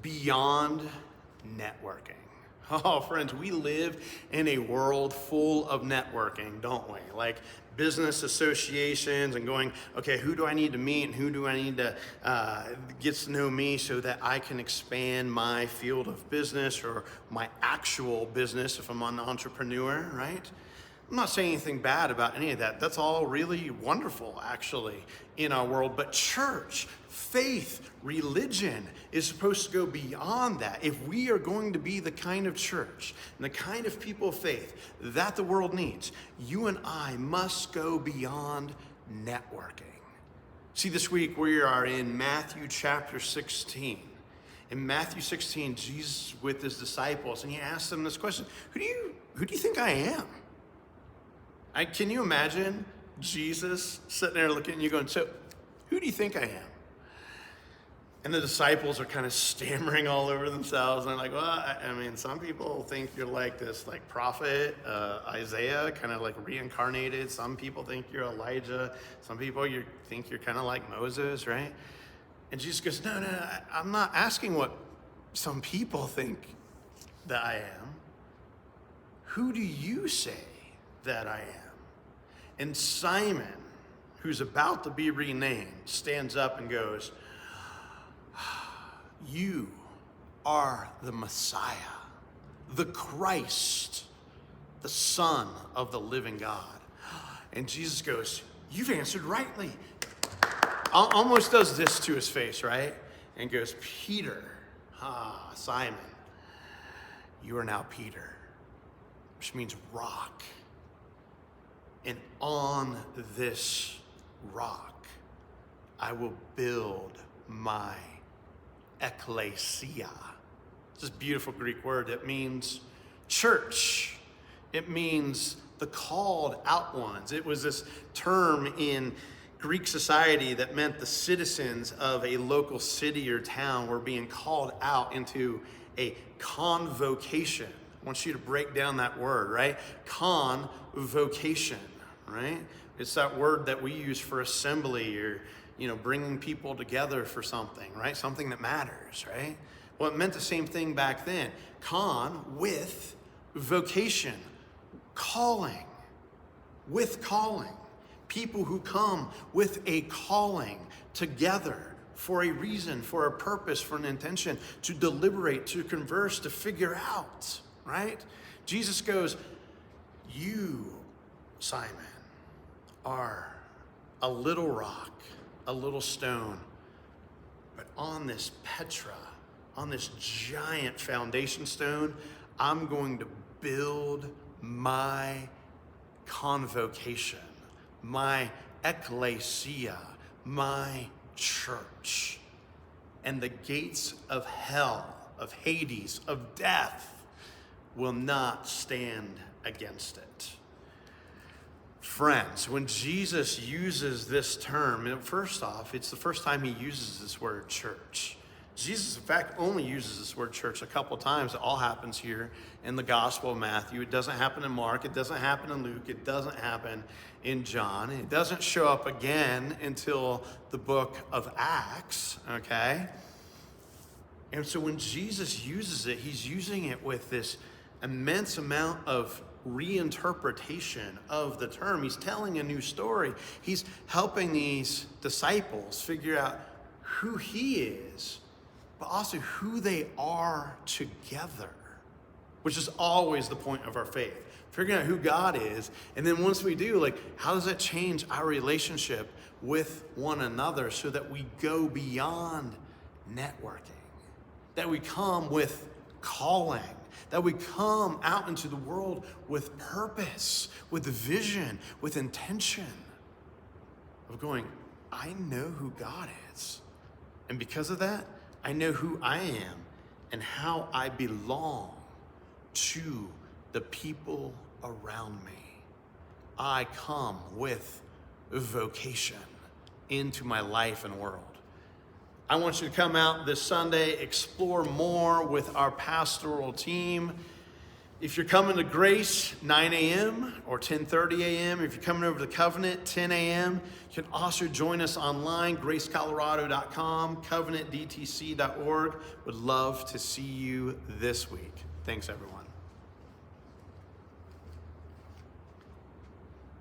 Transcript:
beyond networking. Oh, friends, we live in a world full of networking, don't we? Like business associations and going, okay, who do I need to meet and who do I need to get to know me so that I can expand my field of business or my actual business if I'm an entrepreneur, right? I'm not saying anything bad about any of that. That's all really wonderful, actually, in our world. But church, faith, religion is supposed to go beyond that. If we are going to be the kind of church and the kind of people of faith that the world needs, you and I must go beyond networking. See, this week we are in Matthew chapter 16. In Matthew 16, Jesus with his disciples, and he asks them this question: Who do you think I am? Can you imagine Jesus sitting there looking at you going, so who do you think I am? And the disciples are kind of stammering all over themselves. And they're like, well, I mean, some people think you're like this like prophet, Isaiah, kind of like reincarnated. Some people think you're Elijah. Some people think you're kind of like Moses, right? And Jesus goes, no, I'm not asking what some people think that I am. Who do you say that I am? And Simon, who's about to be renamed, stands up and goes, you are the Messiah, the Christ, the Son of the living God. And Jesus goes, you've answered rightly. Almost does this to his face, right? And goes, Peter, Simon, you are now Peter, which means rock. And on this rock, I will build my ekklesia. It's this beautiful Greek word that means church. It means the called out ones. It was this term in Greek society that meant the citizens of a local city or town were being called out into a con-vocation. I want you to break down that word, right? Con-vocation. Right? It's that word that we use for assembly or, bringing people together for something, right? Something that matters, right? Well, it meant the same thing back then. Con with vocation, calling, with calling. People who come with a calling together for a reason, for a purpose, for an intention, to deliberate, to converse, to figure out, right? Jesus goes, you, Simon, are a little rock, a little stone, but on this Petra, on this giant foundation stone, I'm going to build my convocation, my ecclesia, my church. And the gates of hell, of Hades, of death will not stand against it. Friends, when Jesus uses this term, first off, it's the first time he uses this word church. Jesus, in fact, only uses this word church a couple times. It all happens here in the Gospel of Matthew. It doesn't happen in Mark. It doesn't happen in Luke. It doesn't happen in John. It doesn't show up again until the book of Acts, okay? And so when Jesus uses it, he's using it with this immense amount of reinterpretation of the term. He's telling a new story. He's helping these disciples figure out who he is, but also who they are together, which is always the point of our faith. Figuring out who God is, and then once we do, how does that change our relationship with one another so that we go beyond networking, that we come with calling, that we come out into the world with purpose, with vision, with intention of going, I know who God is. And because of that, I know who I am and how I belong to the people around me. I come with vocation into my life and world. I want you to come out this Sunday, explore more with our pastoral team. If you're coming to Grace, 9 a.m. or 10:30 a.m. If you're coming over to Covenant, 10 a.m. You can also join us online, gracecolorado.com, covenantdtc.org. Would love to see you this week. Thanks, everyone.